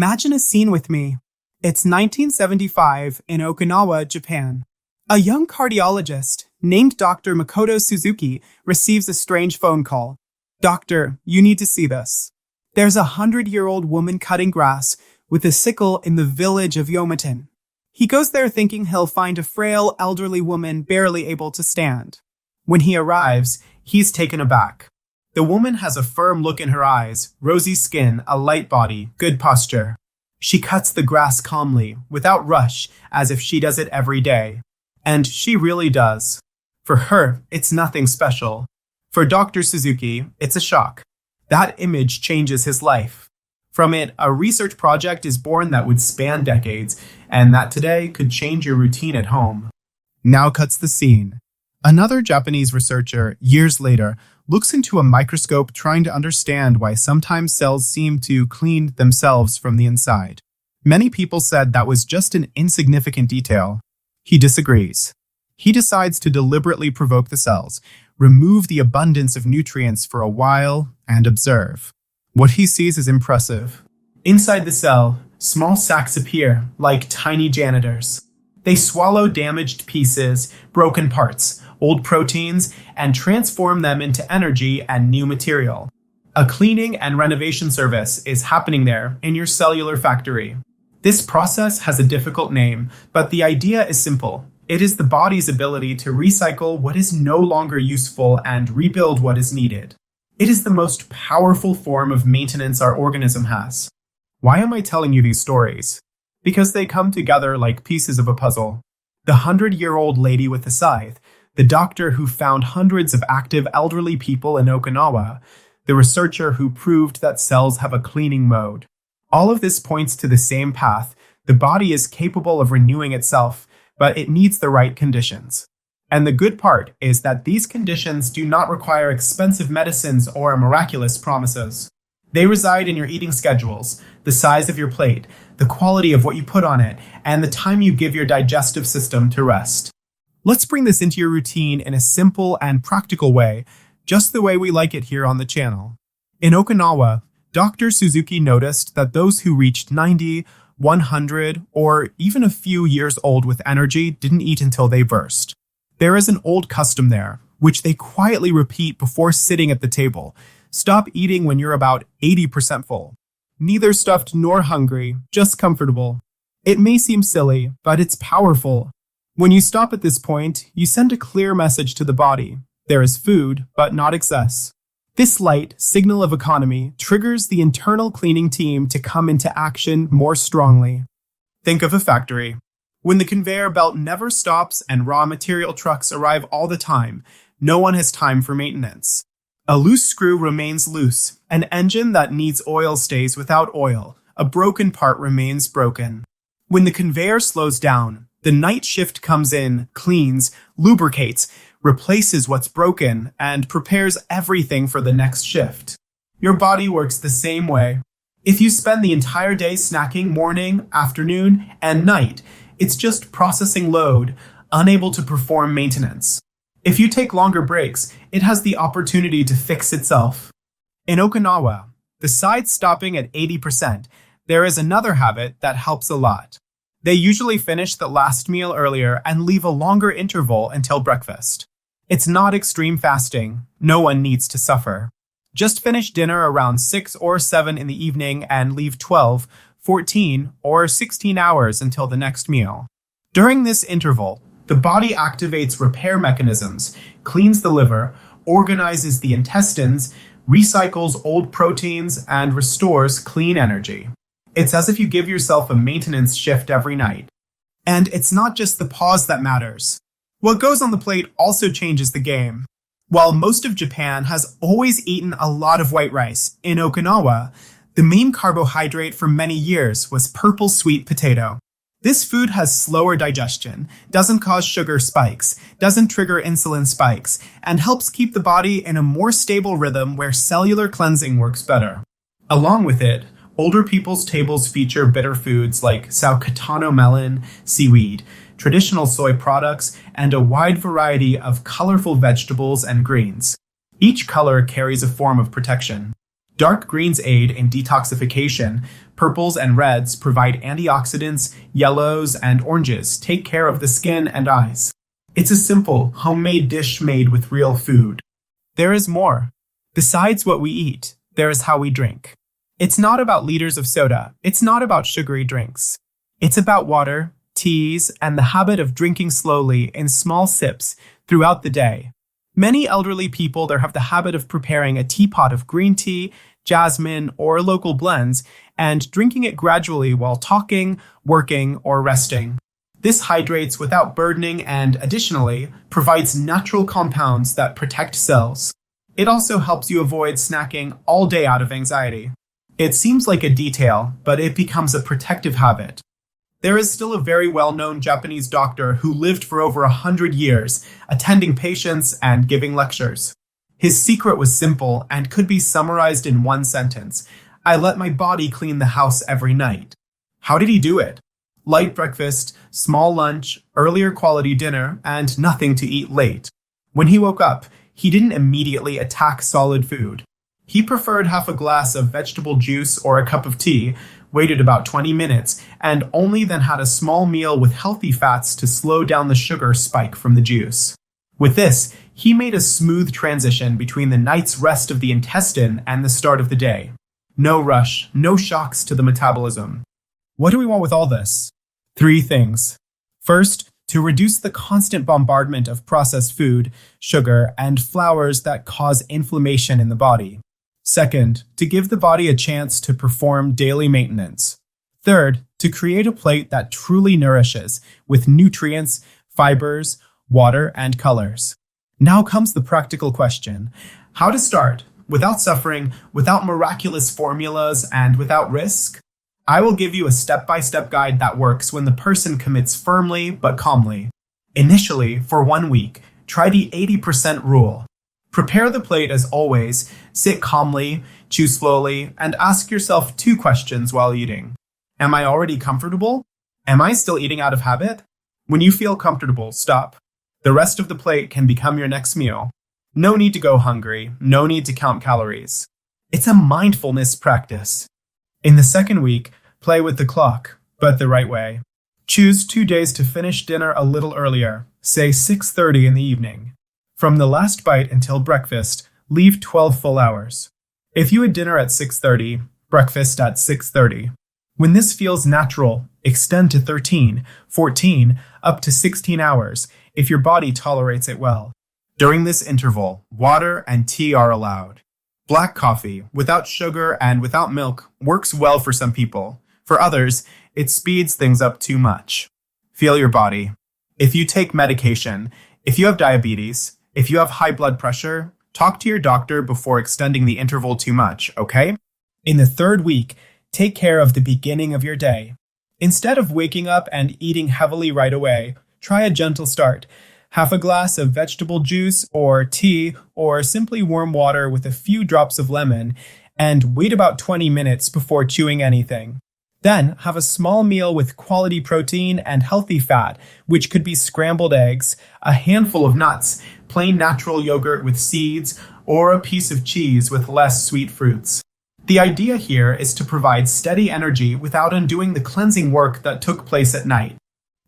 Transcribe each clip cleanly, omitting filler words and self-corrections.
Imagine a scene with me. It's 1975 in Okinawa, Japan. A young cardiologist named Dr. Makoto Suzuki receives a strange phone call. Doctor, you need to see this. There's a 100-year-old woman cutting grass with a sickle in the village of Yomitan. He goes there thinking he'll find a frail, elderly woman barely able to stand. When he arrives, he's taken aback. The woman has a firm look in her eyes, rosy skin, a light body, good posture. She cuts the grass calmly, without rush, as if she does it every day. And she really does. For her, it's nothing special. For Dr. Suzuki, it's a shock. That image changes his life. From it, a research project is born that would span decades, and that today could change your routine at home. Now cuts the scene. Another Japanese researcher, years later, looks into a microscope trying to understand why sometimes cells seem to clean themselves from the inside. Many people said that was just an insignificant detail. He disagrees. He decides to deliberately provoke the cells, remove the abundance of nutrients for a while, and observe. What he sees is impressive. Inside the cell, small sacs appear, like tiny janitors. They swallow damaged pieces, broken parts, old proteins, and transform them into energy and new material. A cleaning and renovation service is happening there in your cellular factory. This process has a difficult name, but the idea is simple. It is the body's ability to recycle what is no longer useful and rebuild what is needed. It is the most powerful form of maintenance our organism has. Why am I telling you these stories? Because they come together like pieces of a puzzle. The 100-year-old lady with the scythe, the doctor who found hundreds of active elderly people in Okinawa, the researcher who proved that cells have a cleaning mode. All of this points to the same path. The body is capable of renewing itself, but it needs the right conditions. And the good part is that these conditions do not require expensive medicines or miraculous promises. They reside in your eating schedules, the size of your plate, the quality of what you put on it, and the time you give your digestive system to rest. Let's bring this into your routine in a simple and practical way, just the way we like it here on the channel. In Okinawa, Dr. Suzuki noticed that those who reached 90, 100, or even a few years old with energy didn't eat until they burst. There is an old custom there, which they quietly repeat before sitting at the table. Stop eating when you're about 80% full. Neither stuffed nor hungry, just comfortable. It may seem silly, but it's powerful. When you stop at this point, you send a clear message to the body. There is food, but not excess. This light signal of economy triggers the internal cleaning team to come into action more strongly. Think of a factory. When the conveyor belt never stops and raw material trucks arrive all the time, no one has time for maintenance. A loose screw remains loose. An engine that needs oil stays without oil. A broken part remains broken. When the conveyor slows down, the night shift comes in, cleans, lubricates, replaces what's broken, and prepares everything for the next shift. Your body works the same way. If you spend the entire day snacking morning, afternoon, and night, it's just processing load, unable to perform maintenance. If you take longer breaks, it has the opportunity to fix itself. In Okinawa, besides stopping at 80%, there is another habit that helps a lot. They usually finish the last meal earlier and leave a longer interval until breakfast. It's not extreme fasting. No one needs to suffer. Just finish dinner around 6 or 7 in the evening and leave 12, 14, or 16 hours until the next meal. During this interval, the body activates repair mechanisms, cleans the liver, organizes the intestines, recycles old proteins, and restores clean energy. It's as if you give yourself a maintenance shift every night. And it's not just the pause that matters. What goes on the plate also changes the game. While most of Japan has always eaten a lot of white rice, in Okinawa, the main carbohydrate for many years was purple sweet potato. This food has slower digestion, doesn't cause sugar spikes, doesn't trigger insulin spikes, and helps keep the body in a more stable rhythm where cellular cleansing works better. Along with it, older people's tables feature bitter foods like Saukatano melon, seaweed, traditional soy products, and a wide variety of colorful vegetables and greens. Each color carries a form of protection. Dark greens aid in detoxification, Purples and reds provide antioxidants, yellows and oranges take care of the skin and eyes. It's a simple, homemade dish made with real food. There is more. Besides what we eat, there is how we drink. It's not about liters of soda. It's not about sugary drinks. It's about water, teas, and the habit of drinking slowly in small sips throughout the day. Many elderly people there have the habit of preparing a teapot of green tea, jasmine, or local blends and drinking it gradually while talking, working, or resting. This hydrates without burdening and, additionally, provides natural compounds that protect cells. It also helps you avoid snacking all day out of anxiety. It seems like a detail, but it becomes a protective habit. There is still a very well-known Japanese doctor who lived for over 100 years, attending patients and giving lectures. His secret was simple and could be summarized in one sentence. I let my body clean the house every night. How did he do it? Light breakfast, small lunch, earlier quality dinner, and nothing to eat late. When he woke up, he didn't immediately attack solid food. He preferred half a glass of vegetable juice or a cup of tea, waited about 20 minutes, and only then had a small meal with healthy fats to slow down the sugar spike from the juice. With this, he made a smooth transition between the night's rest of the intestine and the start of the day. No rush, no shocks to the metabolism. What do we want with all this? 3 things. First, to reduce the constant bombardment of processed food, sugar, and flours that cause inflammation in the body. Second, to give the body a chance to perform daily maintenance. Third, to create a plate that truly nourishes with nutrients, fibers, water, and colors. Now comes the practical question. How to start without suffering, without miraculous formulas, and without risk? I will give you a step-by-step guide that works when the person commits firmly but calmly. Initially, for 1 week, try the 80% rule. Prepare the plate as always, sit calmly, chew slowly, and ask yourself 2 questions while eating. Am I already comfortable? Am I still eating out of habit? When you feel comfortable, stop. The rest of the plate can become your next meal. No need to go hungry, no need to count calories. It's a mindfulness practice. In the second week, play with the clock, but the right way. Choose 2 days to finish dinner a little earlier, say 6:30 in the evening. From the last bite until breakfast, leave 12 full hours. If you had dinner at 6:30, breakfast at 6:30. When this feels natural, extend to 13, 14, up to 16 hours if your body tolerates it well. During this interval, water and tea are allowed. Black coffee, without sugar and without milk, works well for some people. For others, it speeds things up too much. Feel your body. If you take medication, if you have diabetes, if you have high blood pressure, talk to your doctor before extending the interval too much, okay? In the 3rd week, take care of the beginning of your day. Instead of waking up and eating heavily right away, try a gentle start. Half a glass of vegetable juice or tea or simply warm water with a few drops of lemon, and wait about 20 minutes before chewing anything. Then have a small meal with quality protein and healthy fat, which could be scrambled eggs, a handful of nuts, plain natural yogurt with seeds, or a piece of cheese with less sweet fruits. The idea here is to provide steady energy without undoing the cleansing work that took place at night.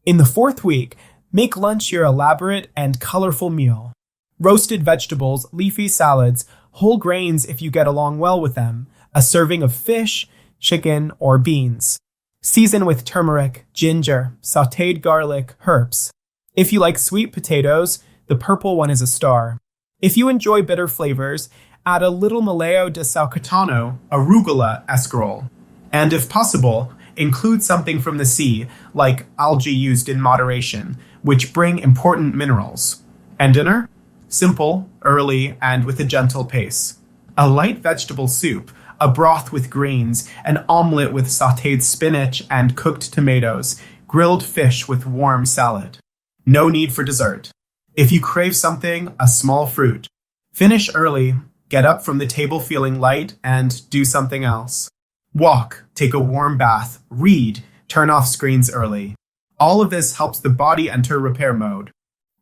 In the 4th week, make lunch your elaborate and colorful meal. Roasted vegetables, leafy salads, whole grains if you get along well with them, a serving of fish, chicken, or beans. Season with turmeric, ginger, sautéed garlic, herbs. If you like sweet potatoes, the purple one is a star. If you enjoy bitter flavors, add a little maleo de salcatano, arugula escarole. And if possible, include something from the sea, like algae used in moderation, which bring important minerals. And dinner? Simple, early, and with a gentle pace. A light vegetable soup, a broth with greens, an omelet with sautéed spinach and cooked tomatoes, grilled fish with warm salad. No need for dessert. If you crave something, a small fruit. Finish early, get up from the table feeling light, and do something else. Walk, take a warm bath, read, turn off screens early. All of this helps the body enter repair mode.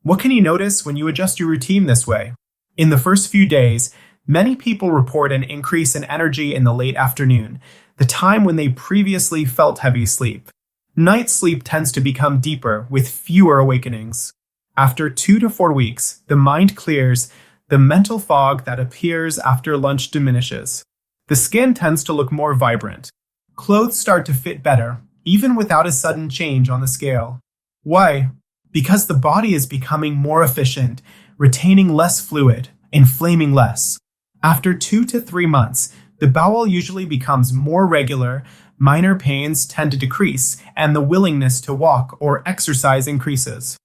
What can you notice when you adjust your routine this way? In the first few days, many people report an increase in energy in the late afternoon. the time when they previously felt heavy sleep. Night sleep tends to become deeper with fewer awakenings. After 2 to 4 weeks, the mind clears, the mental fog that appears after lunch diminishes. The skin tends to look more vibrant. Clothes start to fit better, even without a sudden change on the scale. Why? Because the body is becoming more efficient, retaining less fluid, inflaming less. After 2 to 3 months, the bowel usually becomes more regular, minor pains tend to decrease, and the willingness to walk or exercise increases.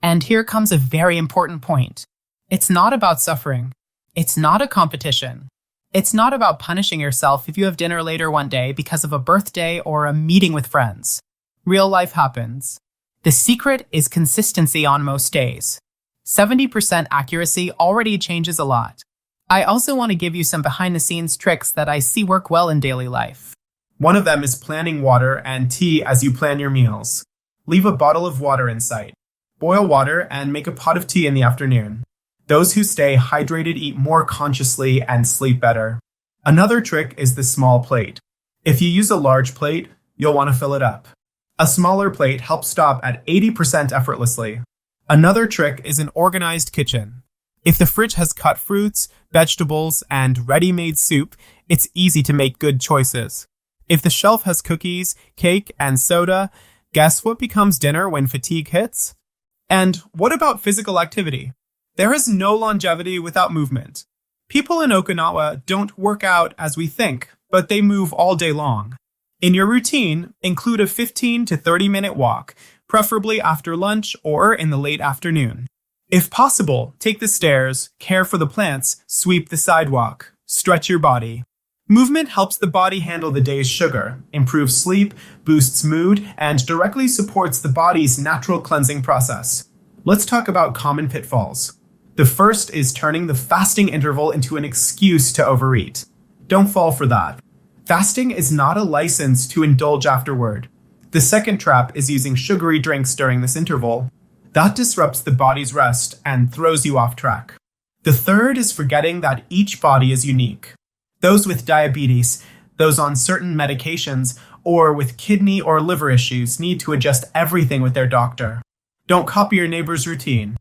And here comes a very important point. It's not about suffering. It's not a competition. It's not about punishing yourself if you have dinner later one day because of a birthday or a meeting with friends. Real life happens. The secret is consistency on most days. 70% accuracy already changes a lot. I also want to give you some behind-the-scenes tricks that I see work well in daily life. One of them is planning water and tea as you plan your meals. Leave a bottle of water in sight. Boil water and make a pot of tea in the afternoon. Those who stay hydrated eat more consciously and sleep better. Another trick is the small plate. If you use a large plate, you'll want to fill it up. A smaller plate helps stop at 80% effortlessly. Another trick is an organized kitchen. If the fridge has cut fruits, vegetables, and ready-made soup, it's easy to make good choices. If the shelf has cookies, cake, and soda, guess what becomes dinner when fatigue hits? And what about physical activity? There is no longevity without movement. People in Okinawa don't work out as we think, but they move all day long. In your routine, include a 15 to 30-minute walk, preferably after lunch or in the late afternoon. If possible, take the stairs, care for the plants, sweep the sidewalk, stretch your body. Movement helps the body handle the day's sugar, improves sleep, boosts mood, and directly supports the body's natural cleansing process. Let's talk about common pitfalls. The first is turning the fasting interval into an excuse to overeat. Don't fall for that. Fasting is not a license to indulge afterward. The second trap is using sugary drinks during this interval. That disrupts the body's rest and throws you off track. The third is forgetting that each body is unique. Those with diabetes, those on certain medications, or with kidney or liver issues need to adjust everything with their doctor. Don't copy your neighbor's routine.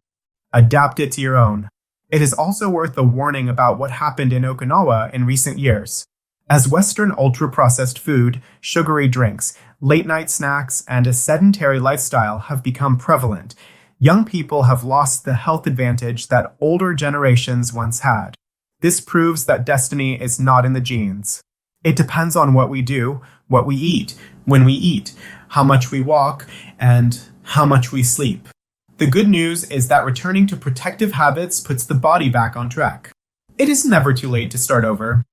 Adapt it to your own. It is also worth a warning about what happened in Okinawa in recent years. As Western ultra-processed food, sugary drinks, late-night snacks, and a sedentary lifestyle have become prevalent, young people have lost the health advantage that older generations once had. This proves that destiny is not in the genes. It depends on what we do, what we eat, when we eat, how much we walk, and how much we sleep. The good news is that returning to protective habits puts the body back on track. It is never too late to start over.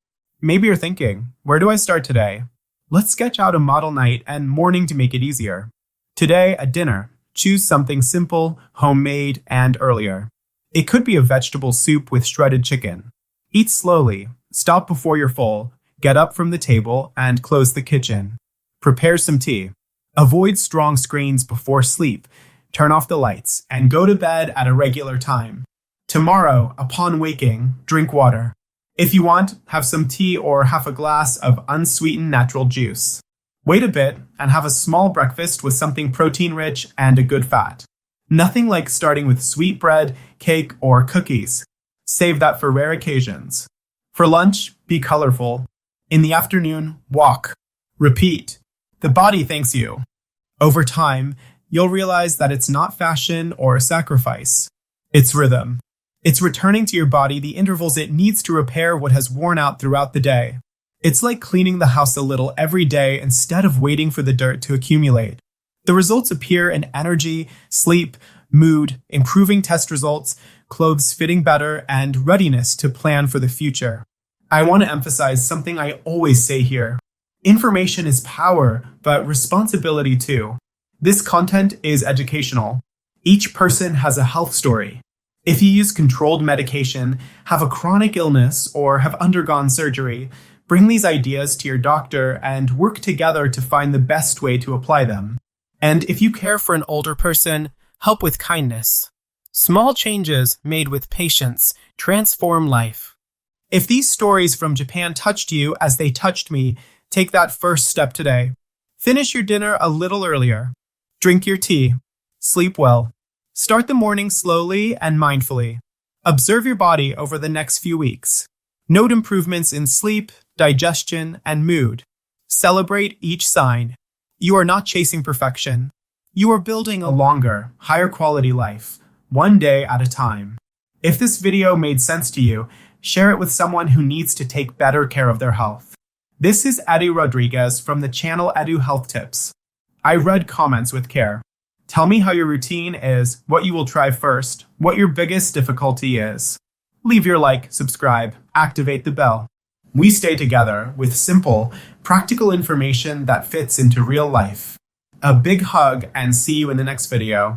Maybe you're thinking, where do I start today? Let's sketch out a model night and morning to make it easier. Today, at dinner, choose something simple, homemade, and earlier. It could be a vegetable soup with shredded chicken. Eat slowly, stop before you're full, get up from the table, and close the kitchen. Prepare some tea. Avoid strong screens before sleep. Turn off the lights, and go to bed at a regular time. Tomorrow, upon waking, drink water. If you want, have some tea or half a glass of unsweetened natural juice. Wait a bit and have a small breakfast with something protein-rich and a good fat. Nothing like starting with sweet bread, cake, or cookies. Save that for rare occasions. For lunch, be colorful. In the afternoon, walk. Repeat. The body thanks you. Over time, you'll realize that it's not fashion or a sacrifice. It's rhythm. It's returning to your body the intervals it needs to repair what has worn out throughout the day. It's like cleaning the house a little every day instead of waiting for the dirt to accumulate. The results appear in energy, sleep, mood, improving test results, clothes fitting better, and readiness to plan for the future. I want to emphasize something I always say here. Information is power, but responsibility too. This content is educational. Each person has a health story. If you use controlled medication, have a chronic illness, or have undergone surgery, bring these ideas to your doctor and work together to find the best way to apply them. And if you care for an older person, help with kindness. Small changes made with patience transform life. If these stories from Japan touched you as they touched me, Take that first step today. Finish your dinner a little earlier. Drink your tea. Sleep well. Start the morning slowly and mindfully. Observe your body over the next few weeks. Note improvements in sleep, digestion, and mood. Celebrate each sign. You are not chasing perfection. You are building a longer, higher quality life, one day at a time. If this video made sense to you, share it with someone who needs to take better care of their health. This is Edu Rodrigues from the channel Edu Health Tips. I read comments with care. Tell me how your routine is, what you will try first, what your biggest difficulty is. Leave your like, subscribe, activate the bell. We stay together with simple, practical information that fits into real life. A big hug and see you in the next video.